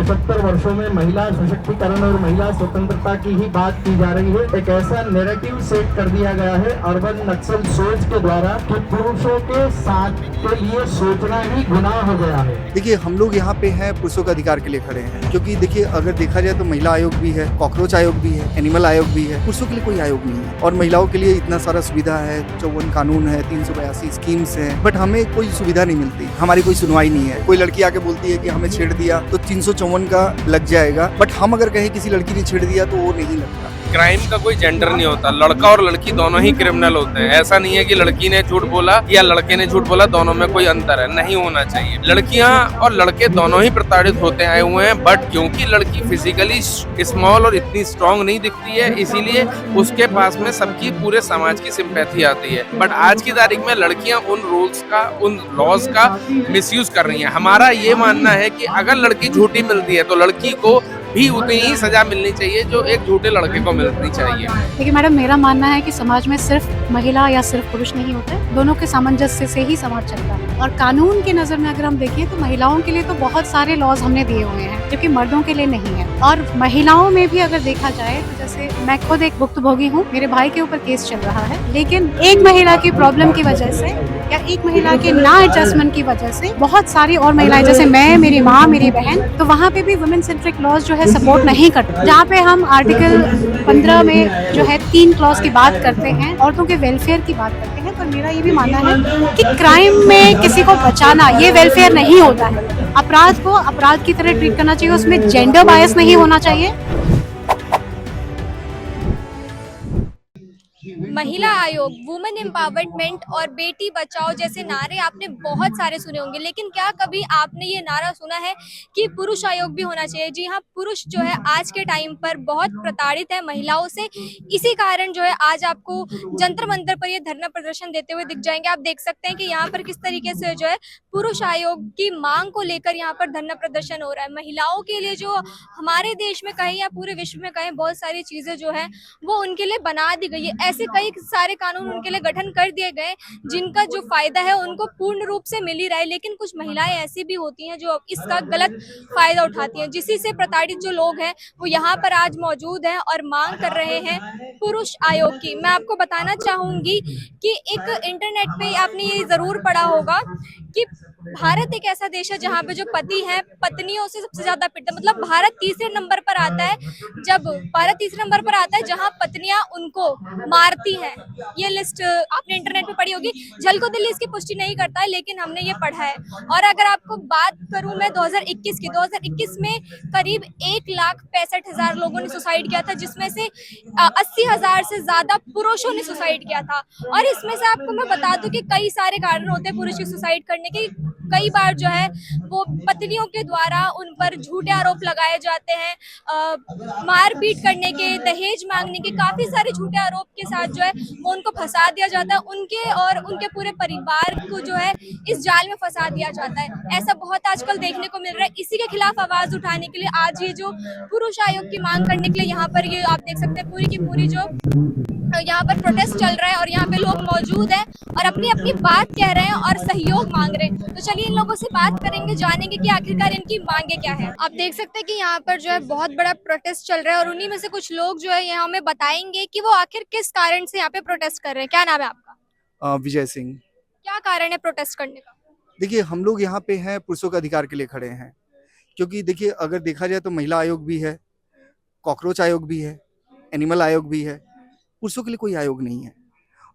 75 वर्षों में महिला सशक्तिकरण और महिला स्वतंत्रता की ही बात की जा रही है। एक ऐसा नैरेटिव सेट कर दिया गया है अर्बन नक्सल सोच के द्वारा कि पुरुषों के साथ के लिए सोचना ही गुनाह हो गया है। देखिए, हम लोग यहाँ पे हैं पुरुषों के अधिकार के लिए खड़े हैं, क्योंकि देखिए अगर देखा जाए तो महिला आयोग भी है, कॉकरोच आयोग भी है, एनिमल आयोग भी है। पुरुषों के लिए कोई आयोग नहीं है और महिलाओं के लिए इतना सारा सुविधा है, 54 कानून है, 382 स्कीम्स हैं, बट हमें कोई सुविधा नहीं मिलती, हमारी कोई सुनवाई नहीं है। कोई लड़की आके बोलती है कि हमें छेड़ दिया तो 354 का लग जाएगा, बट हम अगर कहें किसी लड़की ने छेड़ दिया तो वो नहीं लगता। क्राइम का कोई जेंडर नहीं होता, लड़का और लड़की दोनों ही क्रिमिनल होते हैं। ऐसा नहीं है कि लड़की ने झूठ बोला या लड़के ने झूठ बोला, दोनों में कोई अंतर है, नहीं होना चाहिए। लड़कियां और लड़के दोनों ही प्रताड़ित होते आए हुए हैं, बट क्योंकि लड़की फिजिकली स्मॉल और इतनी स्ट्रांग नहीं दिखती है, इसीलिए उसके पास में सबकी पूरे समाज की सिंपैथी आती है। बट आज की तारीख में लड़कियां उन रूल्स का, उन लॉज का मिसयूज कर रही हैं। हमारा ये मानना है कि अगर लड़की झूठी मिलती है तो लड़की को भी उतनी ही सजा मिलनी चाहिए जो एक झूठे लड़के को मिलनी चाहिए। देखिए मैडम, मेरा मानना है कि समाज में सिर्फ महिला या सिर्फ पुरुष नहीं होते, दोनों के सामंजस्य से ही समाज चलता है। और कानून की नजर में अगर हम देखें तो महिलाओं के लिए तो बहुत सारे लॉज हमने दिए हुए हैं जो कि मर्दों के लिए नहीं है। और महिलाओं में भी अगर देखा जाए तो जैसे मैं खुद एक भुक्तभोगी हूँ, मेरे भाई के ऊपर केस चल रहा है, लेकिन एक महिला की प्रॉब्लम की वजह से या एक महिला के ना एडजस्टमेंट की वजह से बहुत सारी और महिलाएं जैसे मैं, मेरी माँ, मेरी बहन, तो वहाँ पे भी वुमेन सेंट्रिक लॉज जो है सपोर्ट नहीं करते। जहाँ पे हम आर्टिकल 15 में जो है 3 क्लॉज की बात करते हैं, औरतों के वेलफेयर की बात करते हैं, पर मेरा ये भी मानना है कि क्राइम में किसी को बचाना ये वेलफेयर नहीं होता है। अपराध को अपराध की तरह ट्रीट करना चाहिए, उसमें जेंडर बायस नहीं होना चाहिए। महिला आयोग, वुमेन एम्पावरमेंट और बेटी बचाओ जैसे नारे आपने बहुत सारे सुने होंगे, लेकिन क्या कभी आपने ये नारा सुना है कि पुरुष आयोग भी होना चाहिए? जी हाँ, पुरुष जो है आज के टाइम पर बहुत प्रताड़ित है महिलाओं से। इसी कारण जो है आज आपको जंतर मंतर पर ये धरना प्रदर्शन देते हुए दिख जाएंगे। आप देख सकते हैं कि यहाँ पर किस तरीके से जो है पुरुष आयोग की मांग को लेकर यहाँ पर धरना प्रदर्शन हो रहा है। महिलाओं के लिए जो हमारे देश में कहें या पूरे विश्व में कहें बहुत सारी चीजें जो है वो उनके लिए बना दी गई है। ऐसे कई सारे कानून उनके लिए गठन कर दिए गए जिनका जो फायदा है उनको पूर्ण रूप से मिल ही रहा है, लेकिन कुछ महिलाएं ऐसी भी होती हैं जो इसका गलत फायदा उठाती हैं, जिसी से प्रताड़ित जो लोग हैं वो यहाँ पर आज मौजूद हैं और मांग कर रहे हैं पुरुष आयोग की। मैं आपको बताना चाहूंगी कि एक इंटरनेट पे आपने ये जरूर पढ़ा होगा कि भारत एक ऐसा देश है जहाँ पे जो पति हैं पत्नियों से सबसे ज्यादा पिटते, मतलब भारत तीसरे नंबर पर आता है, जब भारत तीसरे नंबर पर आता है जहाँ पत्नियां उनको मारती हैं। ये लिस्ट आपने इंटरनेट पे पढ़ी होगी, झलको दिल्ली इसकी पुष्टि नहीं करता है लेकिन हमने ये पढ़ा है। और अगर आपको बात करूं मैं 2021 की, 2021 में करीब 1,65,000 लोगों ने सुसाइड किया था, जिसमें से 80,000 से ज्यादा पुरुषों ने सुसाइड किया था। और इसमें से आपको मैं बता दूं कि कई सारे कारण होते हैं पुरुष के सुसाइड करने के। कई बार जो है वो पत्नियों के द्वारा उन पर झूठे आरोप लगाए जाते हैं, मारपीट करने के, दहेज मांगने के, काफी सारे झूठे आरोप के साथ जो है वो उनको फंसा दिया जाता है, उनके और उनके पूरे परिवार को जो है इस जाल में फंसा दिया जाता है। ऐसा बहुत आजकल देखने को मिल रहा है। इसी के खिलाफ आवाज उठाने के लिए आज ये जो पुरुष आयोग की मांग करने के लिए यहाँ पर ये आप देख सकते हैं पूरी की पूरी जो यहाँ पर प्रोटेस्ट चल रहा है और यहाँ पे लोग मौजूद हैं और अपनी अपनी बात कह रहे हैं और सहयोग मांग रहे हैं। तो चलिए इन लोगों से बात करेंगे, जानेंगे कि आखिरकार इनकी मांगे क्या है। आप देख सकते हैं कि यहाँ पर जो है बहुत बड़ा प्रोटेस्ट चल रहा है और उन्हीं में से कुछ लोग जो है यहाँ हमें बताएंगे कि वो आखिर किस कारण से यहाँ पे प्रोटेस्ट कर रहे हैं। क्या नाम है आपका? विजय सिंह। क्या कारण है प्रोटेस्ट करने का? देखिए, हम लोग यहाँ पे हैं पुरुषों के अधिकार के लिए खड़े हैं, क्योंकि देखिए अगर देखा जाए तो महिला आयोग भी है, कॉकरोच आयोग भी है, एनिमल आयोग भी है। पुरुषों के लिए कोई आयोग नहीं है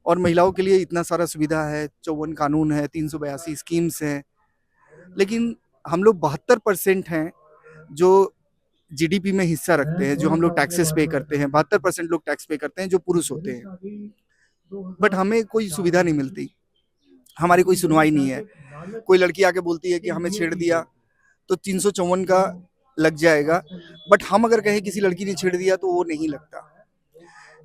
और महिलाओं के लिए इतना सारा सुविधा है, 54 कानून है, 382 स्कीम्स हैं, लेकिन हम लोग 72% हैं जो जीडीपी में हिस्सा रखते हैं, जो हम लोग टैक्सेस पे करते हैं, 72% लोग टैक्स पे करते हैं जो पुरुष होते हैं, बट हमें कोई सुविधा नहीं मिलती, हमारी कोई सुनवाई नहीं है। कोई लड़की आके बोलती है कि हमें छेड़ दिया तो 354 का लग जाएगा, बट हम अगर कहें किसी लड़की ने छेड़ दिया तो वो नहीं लगता।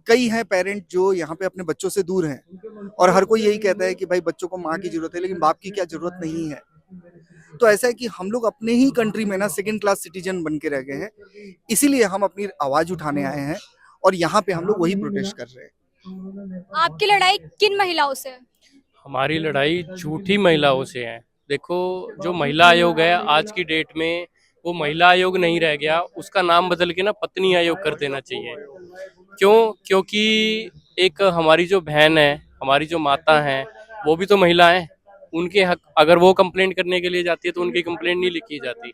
कई हैं पेरेंट जो यहाँ पे अपने बच्चों से दूर हैं और हर कोई यही कहता है कि भाई बच्चों को माँ की जरूरत है, लेकिन बाप की क्या जरूरत नहीं है। तो ऐसा है कि हम लोग अपने ही कंट्री में ना सेकंड क्लास सिटीजन बन के रह गए हैं, इसीलिए हम अपनी आवाज उठाने आए हैं और यहाँ पे हम लोग वही प्रोटेस्ट कर रहे हैं। आपकी लड़ाई किन महिलाओं से है? हमारी लड़ाई झूठी महिलाओं से है। देखो, जो महिला आयोग है आज की डेट में वो महिला आयोग नहीं रह गया, उसका नाम बदल के ना पत्नी आयोग कर देना चाहिए। क्यों? क्योंकि एक हमारी जो बहन है, हमारी जो माता हैं, वो भी तो महिला हैं। उनके हक, अगर वो कंप्लेंट करने के लिए जाती है तो उनकी कंप्लेंट नहीं लिखी जाती।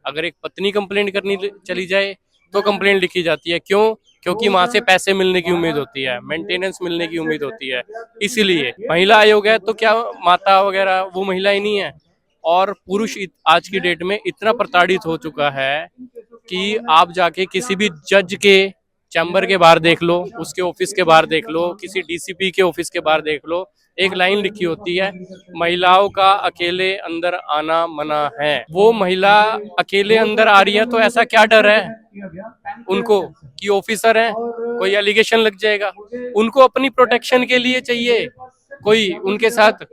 अगर एक पत्नी कंप्लेंट करनी चली जाए तो कंप्लेंट लिखी जाती है। क्यों? क्योंकि वहां से पैसे मिलने की उम्मीद होती है, मेंटेनेंस मिलने की उम्मीद होती है। इसीलिए महिला आयोग है, तो क्या माता वगैरह वो महिला ही नहीं है? और पुरुष आज की डेट में इतना प्रताड़ित हो चुका है कि आप जाके किसी भी जज के चैम्बर के बाहर देख लो, उसके ऑफिस के बाहर देख लो, किसी डीसीपी के ऑफिस के बाहर देख लो, एक लाइन लिखी होती है, महिलाओं का अकेले अंदर आना मना है। वो महिला अकेले अंदर आ रही है तो ऐसा क्या डर है उनको कि ऑफिसर है, कोई एलिगेशन लग जाएगा? उनको अपनी प्रोटेक्शन के लिए चाहिए कोई उनके साथ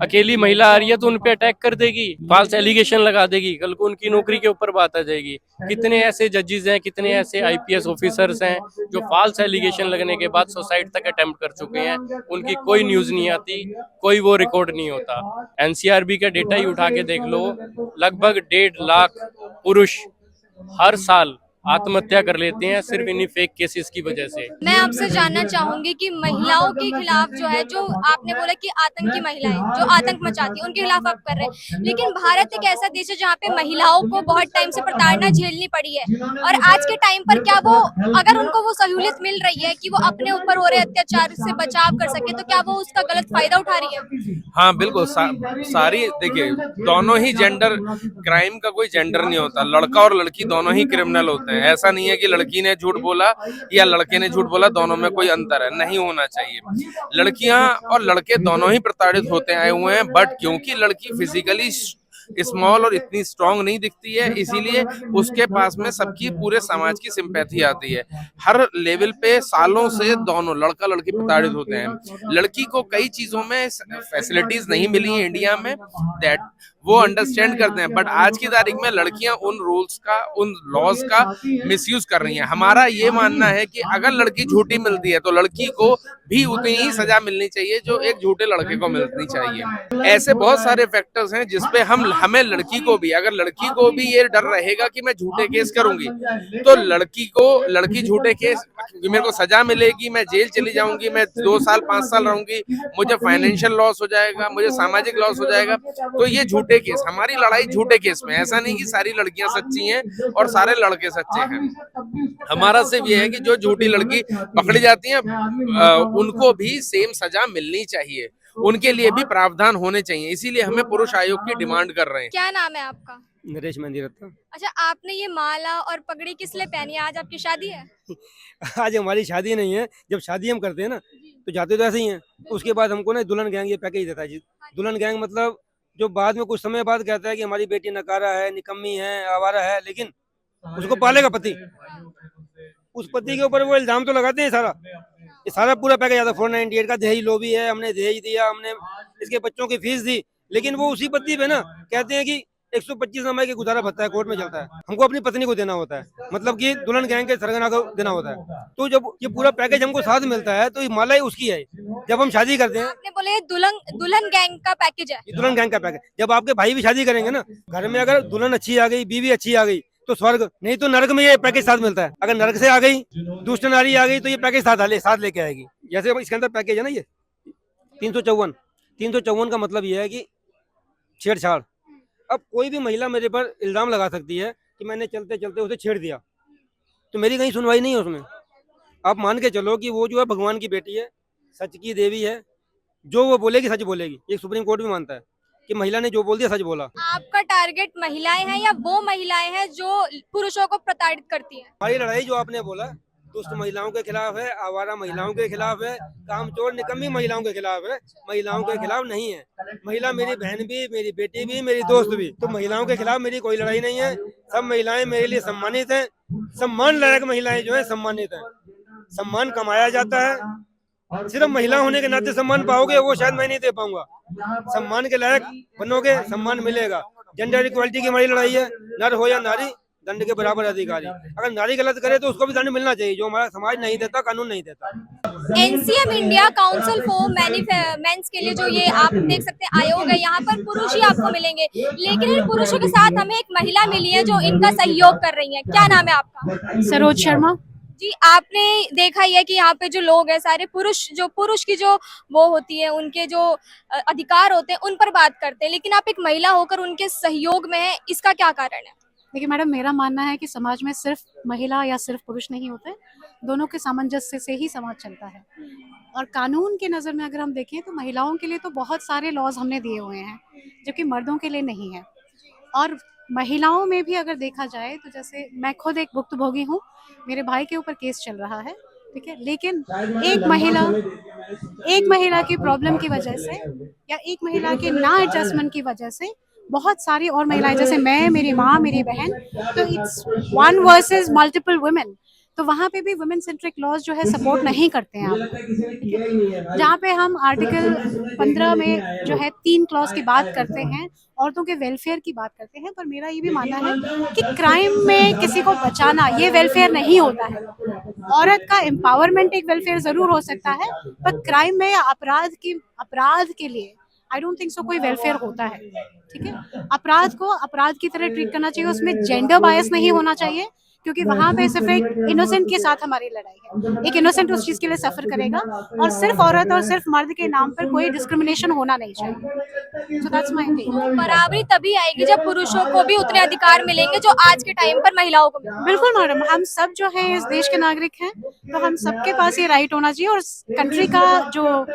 अकेली महिला आ रही है तो उनपे अटैक कर देगी, फॉल्स एलिगेशन लगा देगी, कल को उनकी नौकरी के ऊपर बात आ जाएगी। कितने ऐसे जजेस हैं, कितने ऐसे आईपीएस ऑफिसर्स हैं जो फॉल्स एलिगेशन लगने के बाद सुसाइड तक अटेम्प्ट कर चुके हैं, उनकी कोई न्यूज नहीं आती, कोई वो रिकॉर्ड नहीं होता। एनसीआरबी का डेटा ही उठा के देख लो, लगभग 1.5 लाख पुरुष हर साल आत्महत्या कर लेते हैं सिर्फ इन्हीं फेक केसेस की वजह से। मैं आपसे जानना चाहूंगी कि महिलाओं के खिलाफ जो है, जो आपने बोला कि आतंकी महिलाएं जो आतंक मचाती है उनके खिलाफ आप कर रहे हैं, लेकिन भारत एक ऐसा देश है जहाँ पे महिलाओं को बहुत टाइम से प्रताड़ना झेलनी पड़ी है, और आज के टाइम पर क्या वो, अगर उनको वो सहूलियत मिल रही है कि वो अपने ऊपर हो रहे अत्याचार से बचाव कर सके, तो क्या वो उसका गलत फायदा उठा रही है? हाँ बिल्कुल, सारी देखिए, दोनों ही जेंडर, क्राइम का कोई जेंडर नहीं होता, लड़का और लड़की दोनों ही क्रिमिनल होते हैं। ऐसा नहीं है कि लड़की ने झूठ बोला या लड़के ने झूठ बोला, दोनों में कोई अंतर है, नहीं होना चाहिए। लड़कियां और लड़के दोनों ही प्रताड़ित होते आए हुए हैं, बट क्योंकि लड़की फिजिकली स्मॉल और इतनी स्ट्रांग नहीं दिखती है, इसीलिए उसके पास में सबकी, पूरे समाज की सिंपैथी आती है। हर लेवल पे सालों से दोनों लड़का लड़की प्रताड़ित होते हैं। लड़की को कई चीजों में फैसिलिटीज नहीं मिली है इंडिया में, दैट वो अंडरस्टैंड करते हैं, बट आज की तारीख में लड़कियां उन रूल्स का, उन लॉज का मिसयूज कर रही हैं। हमारा ये मानना है कि अगर लड़की झूठी मिलती है तो लड़की को भी उतनी ही सजा मिलनी चाहिए जो एक झूठे लड़के को मिलनी चाहिए। ऐसे बहुत सारे फैक्टर्स हैं जिसपे हमें लड़की को भी, अगर लड़की को भी ये डर रहेगा कि मैं झूठे केस करूंगी तो लड़की झूठे केस, मेरे को सजा मिलेगी, मैं जेल चली जाऊंगी, मैं 2 साल 5 साल रहूंगी, मुझे फाइनेंशियल लॉस हो जाएगा, मुझे सामाजिक लॉस हो जाएगा। तो ये झूठे केस, हमारी लड़ाई झूठे केस में, ऐसा नहीं कि सारी लड़कियां सच्ची हैं और सारे लड़के सच्चे हैं। हमारा सिर्फ ये है कि जो झूठी लड़की पकड़ी जाती है उनको भी सेम सजा मिलनी चाहिए, उनके लिए भी प्रावधान होने चाहिए, इसीलिए हमें पुरुष आयोग की डिमांड कर रहे हैं। क्या नाम है आपका? नरेश मेहंदी रत्न। अच्छा, आपने ये माला और पगड़ी किस लिए पहनी है? आज आपकी शादी है? आज हमारी शादी नहीं है, जब शादी हम करते हैं ना तो जाते तो ऐसे ही हैं, उसके बाद हमको ना दुल्हन गैंग ये पैकेज देता है जी। दुल्हन गैंग मतलब जो बाद में कुछ समय बाद कहता है कि हमारी बेटी नकारा है, निकम्मी है, आवारा है, लेकिन उसको पालेगा पति, उस पति के ऊपर वो इल्जाम तो लगाते हैं। ये सारा पूरा पैकेज आता है। 498 का दहेज लो भी है, हमने दहेज दिया, हमने इसके बच्चों की फीस दी, लेकिन वो उसी पति पे ना कहते हैं कि 125 नंबर के गुजारा भत्ता है, कोर्ट में चलता है, हमको अपनी पत्नी को देना होता है, मतलब कि दुल्हन गैंग के सरगना को देना होता है। तो जब ये पूरा पैकेज हमको साथ मिलता है तो ये माला ही उसकी है। जब हम शादी करते हैं, आपने बोले ये दुल्हन गैंग का पैकेज है? ये दुल्हन गैंग का पैकेज, जब आपके भाई भी शादी करेंगे ना, घर में अगर दुल्हन अच्छी आ गई, बीवी अच्छी आ गई तो स्वर्ग, नहीं तो नरक में ये पैकेज साथ मिलता है। अगर नरक से आ गई, दुष्ट नारी आ गई तो ये पैकेज साथ लेके आएगी। जैसे इसके अंदर पैकेज है ना, ये 354 का मतलब ये है कि छेड़छाड़। अब कोई भी महिला मेरे पर इल्जाम लगा सकती है कि मैंने चलते चलते उसे छेड़ दिया, तो मेरी कहीं सुनवाई नहीं है उसमें। आप मान के चलो कि वो जो है भगवान की बेटी है, सच की देवी है, जो वो बोलेगी सच बोलेगी। ये सुप्रीम कोर्ट भी मानता है कि महिला ने जो बोल दिया सच बोला। आपका टारगेट महिलाएं हैं या वो महिलाएं हैं जो पुरुषों को प्रताड़ित करती हैं? हमारी लड़ाई जो आपने बोला दुष्ट महिलाओं के खिलाफ है, आवारा महिलाओं के खिलाफ है, कामचोर निकम्मी महिलाओं के खिलाफ है, महिलाओं के खिलाफ नहीं है। महिला मेरी बहन भी, मेरी बेटी भी, मेरी दोस्त भी, तो महिलाओं के खिलाफ मेरी कोई लड़ाई नहीं है। सब महिलाएं मेरे लिए सम्मानित हैं, सम्मान लायक महिलाएं जो है सम्मानित हैं। सम्मान कमाया जाता है, सिर्फ महिला होने के नाते सम्मान पाओगे वो शायद मैं नहीं दे पाऊंगा। सम्मान के लायक बनोगे, सम्मान मिलेगा। जेंडर इक्वालिटी की हमारी लड़ाई है, नर हो या नारी, दंड के बराबर अधिकारी। अगर नारी गलत करे तो उसको भी दंड मिलना चाहिए, जो हमारा समाज नहीं देता, कानून नहीं देता। NCM India council for men's के लिए जो ये आप देख सकते हैं आयोग है, यहाँ पर पुरुष ही आपको मिलेंगे, लेकिन इन पुरुषों के साथ हमें एक महिला मिली है जो इनका सहयोग कर रही है। क्या नाम है आपका? सरोज शर्मा। जी, आपने देखा ही है कि यहाँ पे जो लोग हैं सारे पुरुष की जो वो होती है, उनके जो अधिकार होते हैं उन पर बात करते हैं, लेकिन आप एक महिला होकर उनके सहयोग में है, इसका क्या कारण है? देखिए मैडम, मेरा मानना है कि समाज में सिर्फ महिला या सिर्फ पुरुष नहीं होते, दोनों के सामंजस्य से ही समाज चलता है। और कानून के नज़र में अगर हम देखें तो महिलाओं के लिए तो बहुत सारे लॉज हमने दिए हुए हैं, जबकि मर्दों के लिए नहीं है। और महिलाओं में भी अगर देखा जाए तो जैसे मैं खुद एक भुक्तभोगी हूँ, मेरे भाई के ऊपर केस चल रहा है, ठीक है, लेकिन एक महिला की प्रॉब्लम की वजह से या एक महिला के ना एडजस्टमेंट की वजह से बहुत सारी और महिलाएं, जैसे मैं, मेरी माँ, मेरी बहन, तो it's one versus multiple women, तो वहाँ पे भी वुमेन सेंट्रिक लॉज जो है सपोर्ट नहीं करते हैं आप। जहाँ पे हम आर्टिकल 15 में जो है 3 क्लॉज की बात करते हैं, औरतों के वेलफेयर की बात करते हैं, पर मेरा ये भी मानना है कि क्राइम में किसी को बचाना ये वेलफेयर नहीं होता है। औरत का एम्पावरमेंट एक वेलफेयर जरूर हो सकता है, पर क्राइम में या अपराध के लिए आई डोंट थिंक सो कोई वेलफेयर होता है। ठीक है, अपराध को अपराध की तरह ट्रीट करना चाहिए, उसमें जेंडर बायस नहीं होना चाहिए, क्योंकि वहां पे सिर्फ एक इनोसेंट के साथ हमारी लड़ाई है। एक इनोसेंट उस चीज के लिए सफर करेगा, और सिर्फ औरत और सिर्फ मर्द के नाम पर कोई डिस्क्रिमिनेशन होना नहीं चाहिए। So that's my thing. बराबरी तभी आएगी जब पुरुषों को भी उतने अधिकार मिलेंगे जो आज के टाइम पर महिलाओं को मिले। बिल्कुल मैडम, हम सब जो है इस देश के नागरिक हैं, तो हम सबके पास ये राइट होना चाहिए, और कंट्री का जो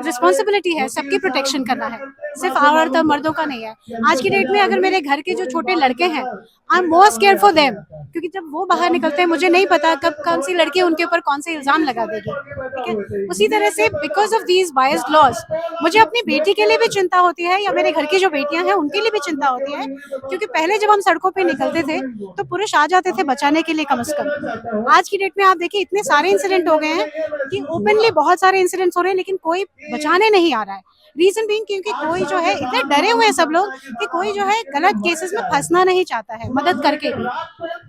रिस्पॉन्सिबिलिटी है सबकी प्रोटेक्शन करना है, सिर्फ औरत और मर्दों का नहीं है। आज की डेट में अगर मेरे घर के जो छोटे लड़के हैं, I am more scared for them, क्योंकि जब वो बाहर निकलते हैं मुझे नहीं पता कब कौन सी लड़की उनके ऊपर कौन से इल्जाम लगा देगी। ठीक है, उसी तरह से because of these biased laws मुझे अपनी बेटी के लिए भी चिंता होती है, या मेरे घर की जो बेटियां हैं उनके लिए भी चिंता होती है, क्योंकि पहले जब हम सड़कों पे निकलते थे तो पुरुष आ जाते थे बचाने के लिए कम से कम। आज की डेट में आप देखिए इतने सारे इंसिडेंट हो गए हैं कि ओपनली बहुत सारे इंसिडेंट्स हो रहे हैं, लेकिन कोई बचाने नहीं आ रहा है। रीजन बीइंग क्योंकि कोई जो है इतने डरे हुए हैं सब लोग कि कोई जो है गलत केसेस में फंसना नहीं चाहता है मदद करके भी।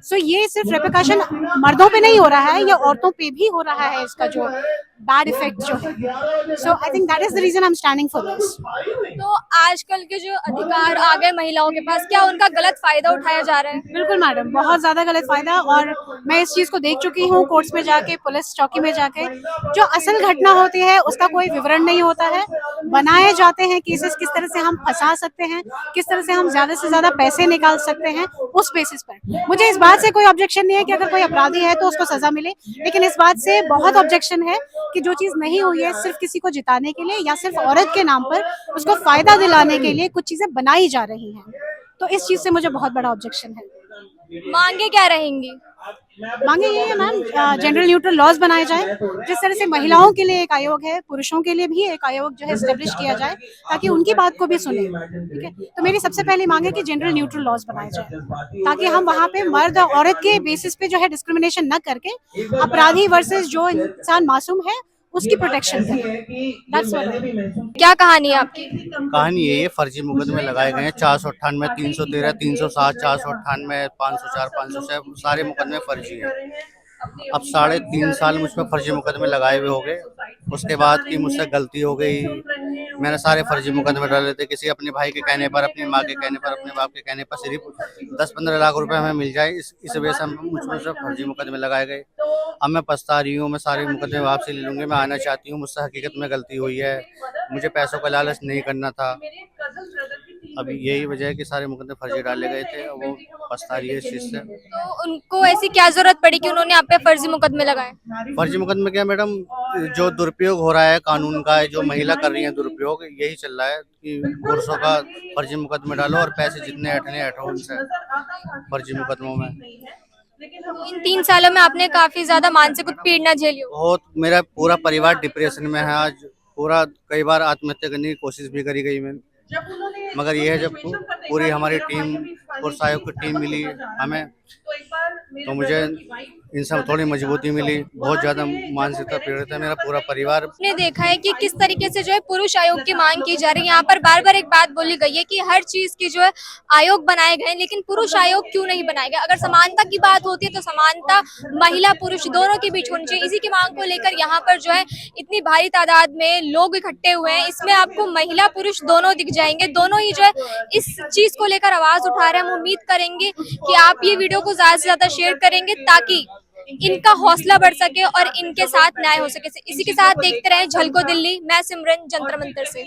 सो ये सिर्फ रेप्रिकॉशन मर्दों पे नहीं हो रहा है, ये औरतों पे भी हो रहा है, इसका जो बैड इफेक्ट जो है। So I think that is the reason I am standing for this. तो आजकल के जो अधिकार आ गए महिलाओं के पास, क्या उनका गलत फायदा उठाया जा रहा है? बिल्कुल मैडम, बहुत ज्यादा गलत फायदा, और मैं इस चीज को देख चुकी हूँ कोर्ट्स में जाके, पुलिस चौकी में जाके। जो असल घटना होती है उसका कोई विवरण नहीं होता है, बनाए जाते हैं केसेस, किस तरह से हम फंसा सकते हैं, किस तरह से हम ज्यादा से ज्यादा पैसे निकाल सकते हैं, उस बेसिस पर। मुझे इस बात से कोई ऑब्जेक्शन नहीं है कि अगर कोई अपराधी है तो उसको सजा मिले, लेकिन इस बात से बहुत ऑब्जेक्शन है कि जो चीज नहीं हुई है सिर्फ किसी को जिताने के लिए या सिर्फ औरत के नाम पर उसको फायदा दिलाने के लिए कुछ चीजें बनाई जा रही हैं, तो इस चीज से मुझे बहुत बड़ा ऑब्जेक्शन है। मांगे क्या रहेंगी? मांगे ये है मैम, जेंडर न्यूट्रल लॉज बनाए जाए, जिस तरह से महिलाओं के लिए एक आयोग है, पुरुषों के लिए भी एक आयोग जो है एस्टेब्लिश किया जाए, ताकि उनकी बात को भी सुने। ठीक है, तो मेरी सबसे पहली मांग है कि जेंडर न्यूट्रल लॉज बनाए जाए, ताकि हम वहाँ पे मर्द और औरत के बेसिस पे जो है डिस्क्रिमिनेशन न करके अपराधी वर्सेस जो इंसान मासूम है उसकी प्रोटेक्शन करें। That's what I mean. क्या कहानी है आपकी? कहानी ये फर्जी मुकदमे लगाए गए हैं 498, 313, 307, 498, 504, 506 सारे मुकदमे फर्जी हैं। अब 3.5 साल मुझ पर फर्जी मुकदमे लगाए हुए हो गए। उसके बाद की मुझसे गलती हो गई, मैंने सारे फर्जी मुकदमे डाले थे। किसी अपने भाई के कहने पर, अपनी माँ के कहने पर, अपने बाप के कहने पर सिर्फ 10-15 लाख रुपए हमें मिल जाए, इस वजह से मुझ पर फर्जी मुकदमे लगाए गए। अब मैं पछता रही हूँ, मैं सारे मुकदमे वापसी ले लूँगी। मैं आना चाहती हूँ, मुझसे हकीकत में गलती हुई है, मुझे पैसों का लालच नहीं करना था। अभी यही वजह है कि सारे मुकदमे फर्जी डाले गए थे, वो पछता रही है इस चीज़ से। तो उनको ऐसी क्या जरूरत पड़ी कि उन्होंने आप पे फर्जी मुकदमे लगाए? फर्जी मुकदमे क्या मैडम, जो दुरुपयोग हो रहा है कानून का, जो महिला कर रही है दुरुपयोग, यही चल रहा है कि पुरुषों का फर्जी मुकदमे डालो और पैसे जितने हटने हटो उनसे फर्जी मुकदमों में। तो इन 3 सालों में आपने काफी ज्यादा मानसिक उत्पीड़ना झेली हो? बहुत, मेरा पूरा परिवार डिप्रेशन में है आज पूरा। कई बार आत्महत्या करने की कोशिश भी करी गई मैंने, मगर यह है जब पूरी हमारी टीम और सहयोग की टीम मिली हमें, तो मुझे इनसे थोड़ी मजबूती मिली। बहुत ज़्यादा मानसिकता पीड़ित है मेरा पूरा परिवार। आपने देखा है कि किस तरीके से जो है पुरुष आयोग की मांग की जा रही है। यहाँ पर बार बार एक बात बोली गई है कि हर चीज की जो है आयोग बनाए गए, लेकिन पुरुष आयोग क्यों नहीं बनाए गए? अगर समानता की बात होती है तो समानता महिला पुरुष दोनों के बीच होनी चाहिए। इसी की मांग को लेकर यहाँ पर जो है इतनी भारी तादाद में लोग इकट्ठे हुए हैं। इसमें आपको महिला पुरुष दोनों दिख जाएंगे, दोनों ही जो है इस चीज को लेकर आवाज उठा रहे हैं। हम उम्मीद करेंगे कि आप ये वीडियो को ज्यादा से ज्यादा शेयर करेंगे ताकि इनका हौसला बढ़ सके और इनके साथ न्याय हो सके। इसी के साथ देखते रहे झलको दिल्ली। मैं सिमरन, जंतर मंतर से।